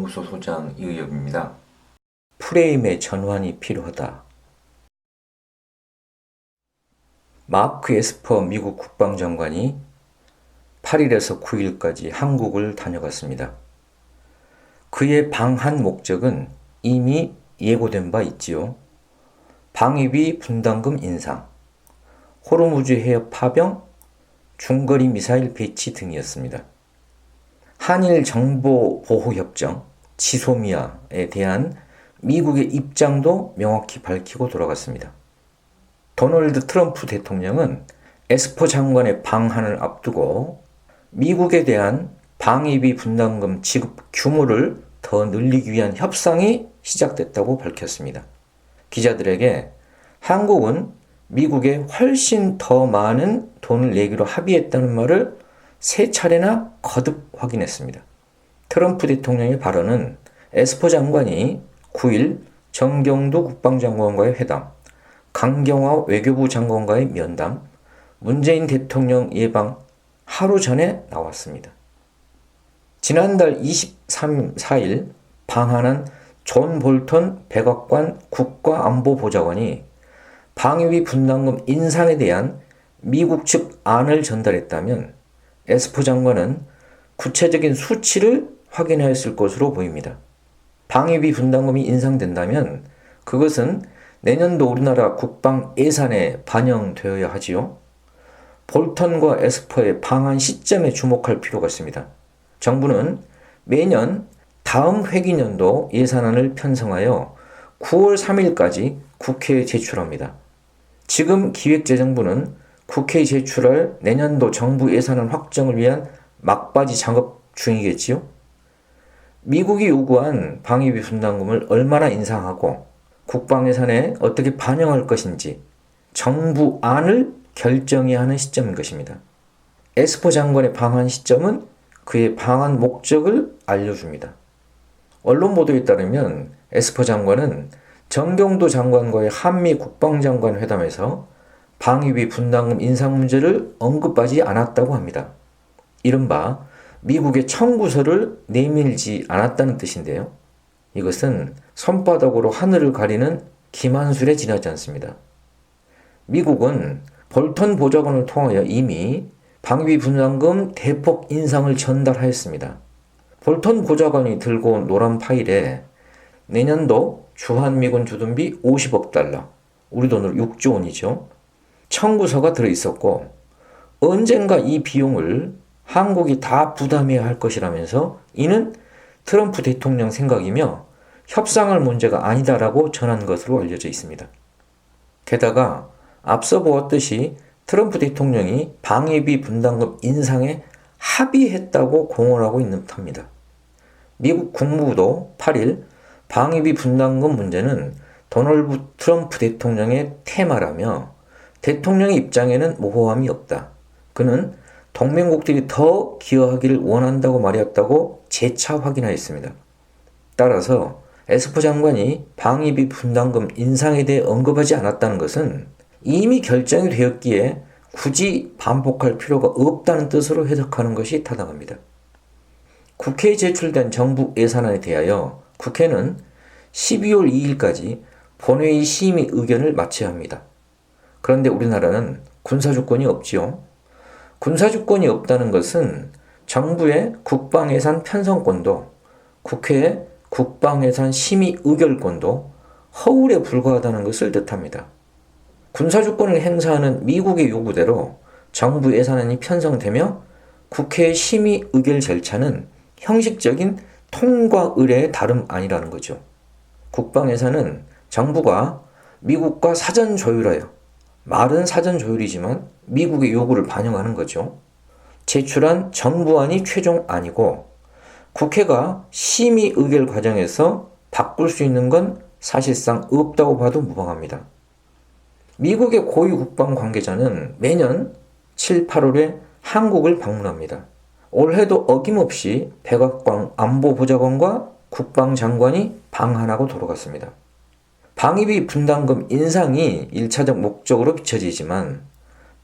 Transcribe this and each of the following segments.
연구소 소장 이의엽입니다. 프레임의 전환이 필요하다. 마크 에스퍼 미국 국방장관이 8일에서 9일까지 한국을 다녀갔습니다. 그의 방한 목적은 이미 예고된 바 있지요. 방위비 분담금 인상, 호르무즈 해협 파병, 중거리 미사일 배치 등이었습니다. 한일 정보보호협정 지소미아에 대한 미국의 입장도 명확히 밝히고 돌아갔습니다. 도널드 트럼프 대통령은 에스퍼 장관의 방한을 앞두고 미국에 대한 방위비 분담금 지급 규모를 더 늘리기 위한 협상이 시작됐다고 밝혔습니다. 기자들에게 한국은 미국에 훨씬 더 많은 돈을 내기로 합의했다는 말을 세 차례나 거듭 확인했습니다. 트럼프 대통령의 발언은 에스퍼 장관이 9일 정경도 국방장관과의 회담, 강경화 외교부 장관과의 면담, 문재인 대통령 예방 하루 전에 나왔습니다. 지난달 23일, 4일 방한한 존 볼턴 백악관 국가안보보좌관이 방위비 분담금 인상에 대한 미국 측 안을 전달했다면 에스퍼 장관은 구체적인 수치를 확인하였을 것으로 보입니다. 방위비 분담금이 인상된다면 그것은 내년도 우리나라 국방 예산에 반영되어야 하지요. 볼턴과 에스퍼의 방한 시점에 주목할 필요가 있습니다. 정부는 매년 다음 회기년도 예산안을 편성하여 9월 3일까지 국회에 제출합니다. 지금 기획재정부는 국회에 제출할 내년도 정부 예산안 확정을 위한 막바지 작업 중이겠지요. 미국이 요구한 방위비 분담금을 얼마나 인상하고 국방 예산에 어떻게 반영할 것인지 정부안을 결정해야 하는 시점인 것입니다. 에스퍼 장관의 방한 시점은 그의 방한 목적을 알려줍니다. 언론 보도에 따르면 에스퍼 장관은 정경도 장관과의 한미 국방장관 회담에서 방위비 분담금 인상 문제를 언급하지 않았다고 합니다. 이른바 미국의 청구서를 내밀지 않았다는 뜻인데요. 이것은 손바닥으로 하늘을 가리는 기만술에 지나지 않습니다. 미국은 볼턴 보좌관을 통하여 이미 방위비 분담금 대폭 인상을 전달하였습니다. 볼턴 보좌관이 들고 온 노란 파일에 내년도 주한미군 주둔비 50억 달러, 우리 돈으로 6조 원이죠. 청구서가 들어있었고 언젠가 이 비용을 한국이 다 부담해야 할 것이라면서 이는 트럼프 대통령 생각이며 협상할 문제가 아니다라고 전한 것으로 알려져 있습니다. 게다가 앞서 보았듯이 트럼프 대통령이 방위비 분담금 인상에 합의했다고 공언하고 있는 듯합니다. 미국 국무부도 8일 방위비 분담금 문제는 도널드 트럼프 대통령의 테마라며 대통령의 입장에는 모호함이 없다. 그는 동맹국들이 더 기여하기를 원한다고 말했다고 재차 확인하였습니다. 따라서 에스퍼 장관이 방위비 분담금 인상에 대해 언급하지 않았다는 것은 이미 결정이 되었기에 굳이 반복할 필요가 없다는 뜻으로 해석하는 것이 타당합니다. 국회에 제출된 정부 예산안에 대하여 국회는 12월 2일까지 본회의 심의 의견을 마쳐야 합니다. 그런데 우리나라는 군사주권이 없지요. 군사주권이 없다는 것은 정부의 국방예산 편성권도 국회의 국방예산 심의 의결권도 허울에 불과하다는 것을 뜻합니다. 군사주권을 행사하는 미국의 요구대로 정부 예산안이 편성되며 국회의 심의 의결 절차는 형식적인 통과 의례의 다름 아니라는 거죠. 국방예산은 정부가 미국과 사전 조율하여, 말은 사전 조율이지만 미국의 요구를 반영하는 거죠. 제출한 정부안이 최종안이고 국회가 심의 의결 과정에서 바꿀 수 있는 건 사실상 없다고 봐도 무방합니다. 미국의 고위 국방 관계자는 매년 7, 8월에 한국을 방문합니다. 올해도 어김없이 백악관 안보보좌관과 국방장관이 방한하고 돌아갔습니다. 방위비 분담금 인상이 1차적 목적으로 비춰지지만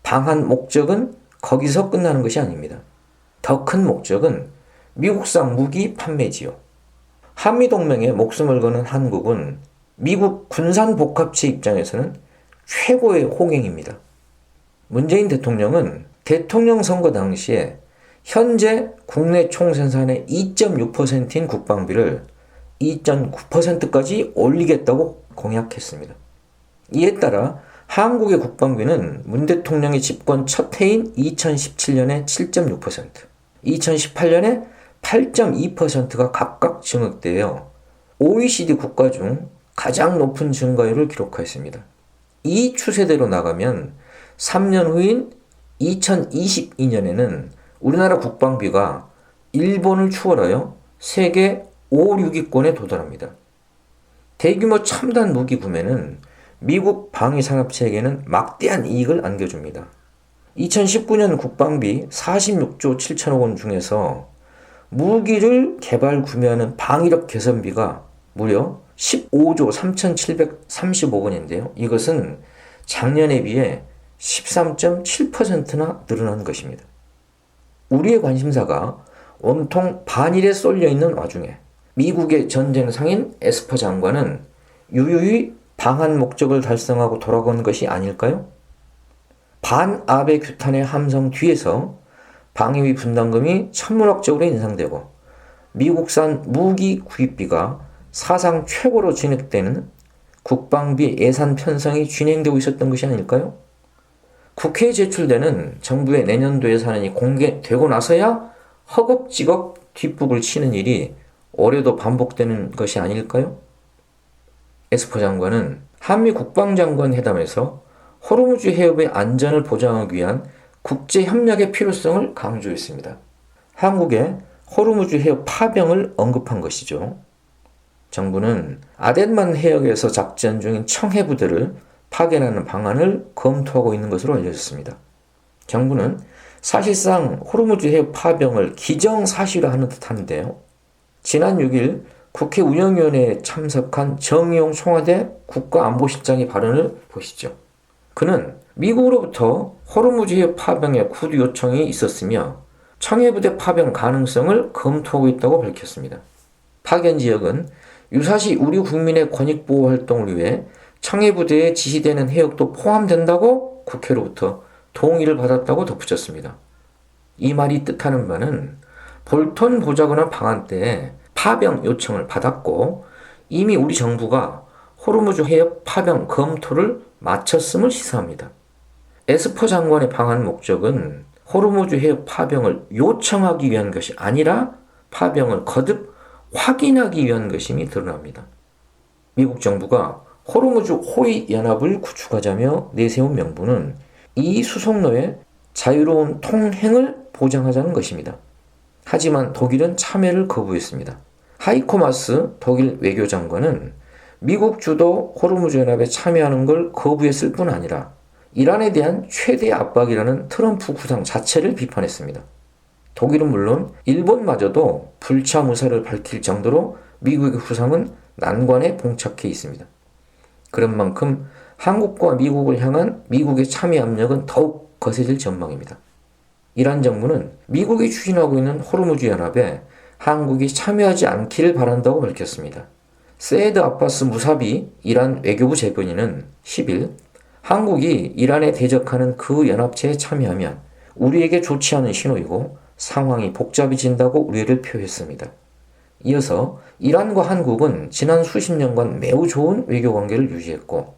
방한 목적은 거기서 끝나는 것이 아닙니다. 더 큰 목적은 미국산 무기 판매지요. 한미동맹에 목숨을 거는 한국은 미국 군산복합체 입장에서는 최고의 호갱입니다. 문재인 대통령은 대통령 선거 당시에 현재 국내 총생산의 2.6%인 국방비를 2.9%까지 올리겠다고 공약했습니다. 이에 따라 한국의 국방비는 문 대통령의 집권 첫 해인 2017년에 7.6%, 2018년에 8.2%가 각각 증액되어 OECD 국가 중 가장 높은 증가율을 기록하였습니다. 이 추세대로 나가면 3년 후인 2022년에는 우리나라 국방비가 일본을 추월하여 세계 5, 6위권에 도달합니다. 대규모 첨단 무기 구매는 미국 방위산업체에게는 막대한 이익을 안겨줍니다. 2019년 국방비 46조 7천억 원 중에서 무기를 개발 구매하는 방위력 개선비가 무려 15조 3,735억 원인데요. 이것은 작년에 비해 13.7%나 늘어난 것입니다. 우리의 관심사가 온통 반일에 쏠려 있는 와중에 미국의 전쟁 상인 에스퍼 장관은 유유히 방한 목적을 달성하고 돌아간 것이 아닐까요? 반아베 규탄의 함성 뒤에서 방위비 분담금이 천문학적으로 인상되고 미국산 무기 구입비가 사상 최고로 진행되는 국방비 예산 편성이 진행되고 있었던 것이 아닐까요? 국회에 제출되는 정부의 내년도 예산안이 공개되고 나서야 허겁지겁 뒷북을 치는 일이 올해도 반복되는 것이 아닐까요? 에스퍼 장관은 한미 국방장관 회담에서 호르무즈 해협의 안전을 보장하기 위한 국제협력의 필요성을 강조했습니다. 한국의 호르무즈 해협 파병을 언급한 것이죠. 정부는 아덴만 해역에서 작전 중인 청해 부대를 파견하는 방안을 검토하고 있는 것으로 알려졌습니다. 정부는 사실상 호르무즈 해협 파병을 기정사실화하는 듯한데요. 지난 6일 국회 운영위원회에 참석한 정의용 청와대 국가안보실장의 발언을 보시죠. 그는 미국으로부터 호르무즈 해협 파병의 구두 요청이 있었으며 청해부대 파병 가능성을 검토하고 있다고 밝혔습니다. 파견 지역은 유사시 우리 국민의 권익보호 활동을 위해 청해부대에 지시되는 해역도 포함된다고 국회로부터 동의를 받았다고 덧붙였습니다. 이 말이 뜻하는 바는 볼턴 보좌관의 방한 때에 파병 요청을 받았고 이미 우리 정부가 호르무즈 해협 파병 검토를 마쳤음을 시사합니다. 에스퍼 장관의 방한 목적은 호르무즈 해협 파병을 요청하기 위한 것이 아니라 파병을 거듭 확인하기 위한 것임이 드러납니다. 미국 정부가 호르무즈 호위 연합을 구축하자며 내세운 명분은 이 수송로의 자유로운 통행을 보장하자는 것입니다. 하지만 독일은 참여를 거부했습니다. 하이코 마스 독일 외교장관은 미국 주도 호르무즈 연합에 참여하는 걸 거부했을 뿐 아니라 이란에 대한 최대 압박이라는 트럼프 구상 자체를 비판했습니다. 독일은 물론 일본마저도 불참 의사를 밝힐 정도로 미국의 구상은 난관에 봉착해 있습니다. 그런 만큼 한국과 미국을 향한 미국의 참여 압력은 더욱 거세질 전망입니다. 이란 정부는 미국이 추진하고 있는 호르무즈 연합에 한국이 참여하지 않기를 바란다고 밝혔습니다. 세이드 아바스 무사비 이란 외교부 재변인은 10일 한국이 이란에 대적하는 그 연합체에 참여하면 우리에게 좋지 않은 신호이고 상황이 복잡해진다고 우려를 표했습니다. 이어서 이란과 한국은 지난 수십 년간 매우 좋은 외교관계를 유지했고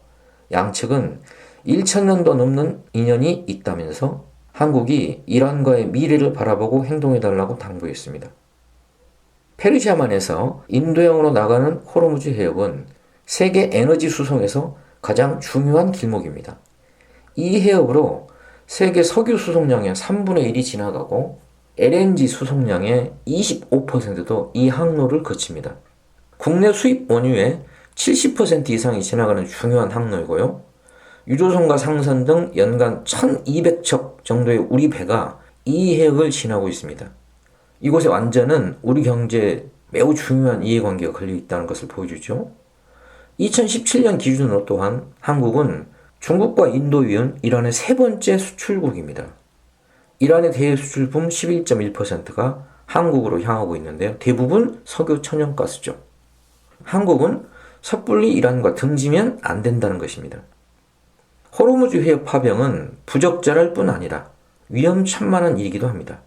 양측은 1000년도 넘는 인연이 있다면서 한국이 이란과의 미래를 바라보고 행동해달라고 당부했습니다. 페르시아만에서 인도양으로 나가는 호르무즈 해협은 세계 에너지 수송에서 가장 중요한 길목입니다. 이 해협으로 세계 석유 수송량의 3분의 1이 지나가고 LNG 수송량의 25%도 이 항로를 거칩니다. 국내 수입 원유의 70% 이상이 지나가는 중요한 항로이고요. 유조선과 상선 등 연간 1200척 정도의 우리 배가 이 해역을 지나고 있습니다. 이곳의 완전은 우리 경제에 매우 중요한 이해관계가 걸려 있다는 것을 보여주죠. 2017년 기준으로 또한 한국은 중국과 인도 이은 이란의 세 번째 수출국입니다. 이란의 대외 수출품 11.1%가 한국으로 향하고 있는데요. 대부분 석유 천연가스죠. 한국은 섣불리 이란과 등지면 안 된다는 것입니다. 호르무즈 해협 파병은 부적절할 뿐 아니라 위험천만한 일이기도 합니다.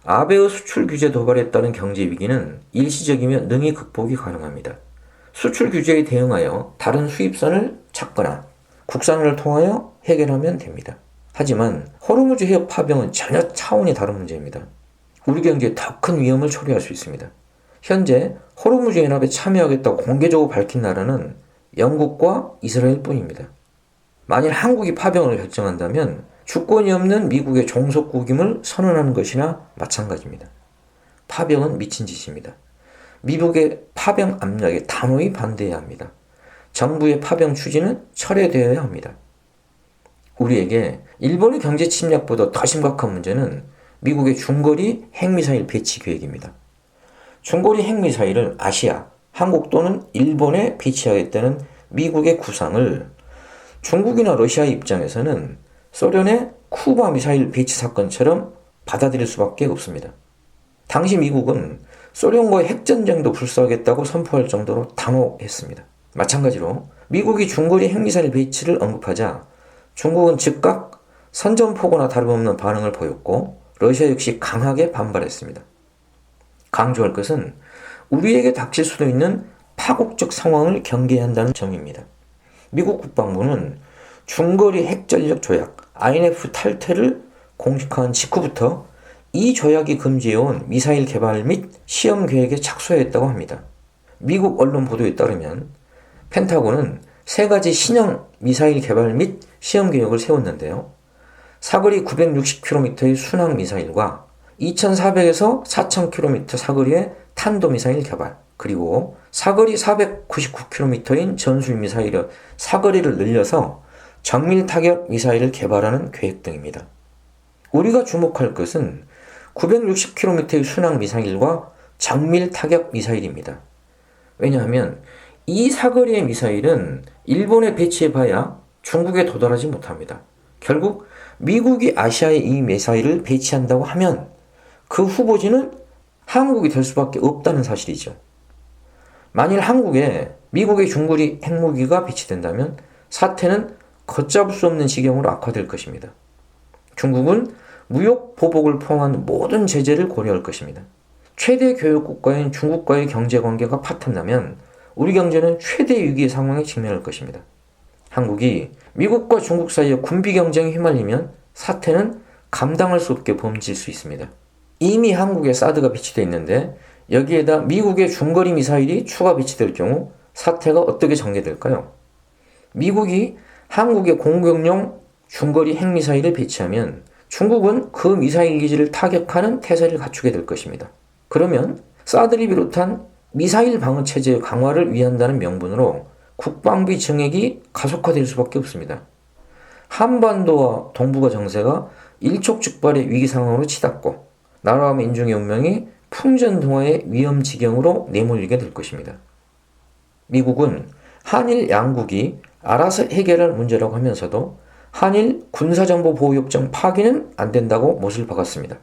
아베의 수출 규제 도발에 따른 경제 위기는 일시적이며 능히 극복이 가능합니다. 수출 규제에 대응하여 다른 수입선을 찾거나 국산을 통하여 해결하면 됩니다. 하지만 호르무즈 해협 파병은 전혀 차원이 다른 문제입니다. 우리 경제에 더 큰 위험을 초래할 수 있습니다. 현재 호르무즈 연합에 참여하겠다고 공개적으로 밝힌 나라는 영국과 이스라엘 뿐입니다. 만일 한국이 파병을 결정한다면 주권이 없는 미국의 종속국임을 선언하는 것이나 마찬가지입니다. 파병은 미친 짓입니다. 미국의 파병 압력에 단호히 반대해야 합니다. 정부의 파병 추진은 철회되어야 합니다. 우리에게 일본의 경제 침략보다 더 심각한 문제는 미국의 중거리 핵미사일 배치 계획입니다. 중거리 핵미사일을 아시아, 한국 또는 일본에 배치하겠다는 미국의 구상을 중국이나 러시아의 입장에서는 소련의 쿠바 미사일 배치 사건처럼 받아들일 수밖에 없습니다. 당시 미국은 소련과의 핵전쟁도 불사하겠다고 선포할 정도로 단호했습니다. 마찬가지로 미국이 중거리 핵미사일 배치를 언급하자 중국은 즉각 선전포고나 다름없는 반응을 보였고 러시아 역시 강하게 반발했습니다. 강조할 것은 우리에게 닥칠 수도 있는 파국적 상황을 경계해야 한다는 점입니다. 미국 국방부는 중거리 핵전력 조약 INF 탈퇴를 공식화한 직후부터 이 조약이 금지해온 미사일 개발 및 시험 계획에 착수했다고 합니다. 미국 언론 보도에 따르면 펜타곤은 3가지 신형 미사일 개발 및 시험 계획을 세웠는데요. 사거리 960km의 순항 미사일과 2400에서 4000km 사거리의 탄도미사일 개발, 그리고 사거리 499km인 전술 미사일의 사거리를 늘려서 정밀 타격 미사일을 개발하는 계획 등입니다. 우리가 주목할 것은 960km의 순항 미사일과 정밀 타격 미사일입니다. 왜냐하면 이 사거리의 미사일은 일본에 배치해봐야 중국에 도달하지 못합니다. 결국 미국이 아시아에 이 미사일을 배치한다고 하면 그 후보지는 한국이 될 수밖에 없다는 사실이죠. 만일 한국에 미국의 중거리 핵무기가 배치된다면 사태는 걷잡을 수 없는 지경으로 악화될 것입니다. 중국은 무역 보복을 포함한 모든 제재를 고려할 것입니다. 최대 교역국가인 중국과의 경제관계가 파탄나면 우리 경제는 최대 위기의 상황에 직면할 것입니다. 한국이 미국과 중국 사이의 군비 경쟁에 휘말리면 사태는 감당할 수 없게 번질 수 있습니다. 이미 한국에 사드가 배치되어 있는데 여기에다 미국의 중거리 미사일이 추가 배치될 경우 사태가 어떻게 전개될까요? 미국이 한국에 공격용 중거리 핵미사일을 배치하면 중국은 그 미사일 기지를 타격하는 태세를 갖추게 될 것입니다. 그러면 사드를 비롯한 미사일 방어 체제 강화를 위한다는 명분으로 국방비 증액이 가속화될 수밖에 없습니다. 한반도와 동북아 정세가 일촉즉발의 위기 상황으로 치닫고 나라와 민중의 운명이 풍전등화의 위험 지경으로 내몰리게 될 것입니다. 미국은 한일 양국이 알아서 해결할 문제라고 하면서도 한일 군사정보보호협정 파기는 안 된다고 못을 박았습니다.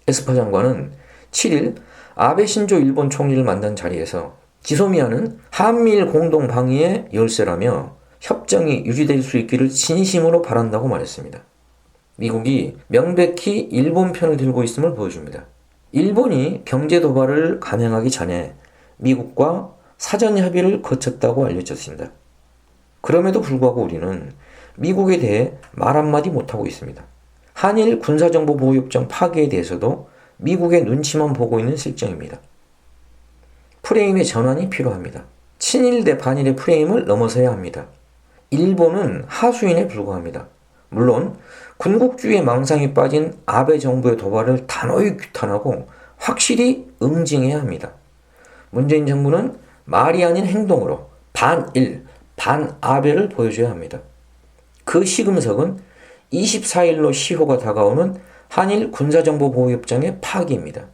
에스퍼 장관은 7일 아베 신조 일본 총리를 만난 자리에서 지소미아는 한미일 공동방위의 열쇠라며 협정이 유지될 수 있기를 진심으로 바란다고 말했습니다. 미국이 명백히 일본 편을 들고 있음을 보여줍니다. 일본이 경제 도발을 감행하기 전에 미국과 사전 협의를 거쳤다고 알려졌습니다. 그럼에도 불구하고 우리는 미국에 대해 말 한마디 못하고 있습니다. 한일 군사정보보호협정 파기에 대해서도 미국의 눈치만 보고 있는 실정입니다. 프레임의 전환이 필요합니다. 친일 대 반일의 프레임을 넘어서야 합니다. 일본은 하수인에 불과합니다. 물론 군국주의의 망상에 빠진 아베 정부의 도발을 단호히 규탄하고 확실히 응징해야 합니다. 문재인 정부는 말이 아닌 행동으로 반일, 반아베를 보여줘야 합니다. 그 시금석은 24일로 시효가 다가오는 한일 군사정보보호협정의 파기입니다.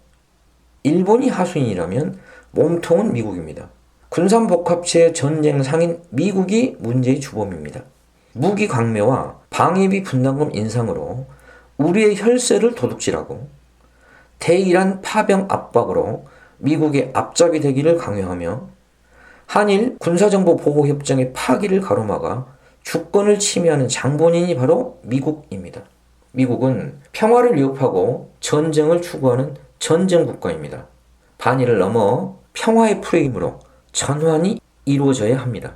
일본이 하수인이라면 몸통은 미국입니다. 군산복합체의 전쟁 상인 미국이 문제의 주범입니다. 무기 강매와 방위비 분담금 인상으로 우리의 혈세를 도둑질하고 대이란 파병 압박으로 미국의 앞잡이 되기를 강요하며 한일 군사정보보호협정의 파기를 가로막아 주권을 침해하는 장본인이 바로 미국입니다. 미국은 평화를 위협하고 전쟁을 추구하는 전쟁 국가입니다. 반일을 넘어 평화의 프레임으로 전환이 이루어져야 합니다.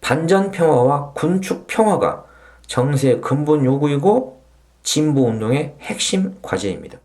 반전 평화와 군축 평화가 정세의 근본 요구이고 진보운동의 핵심 과제입니다.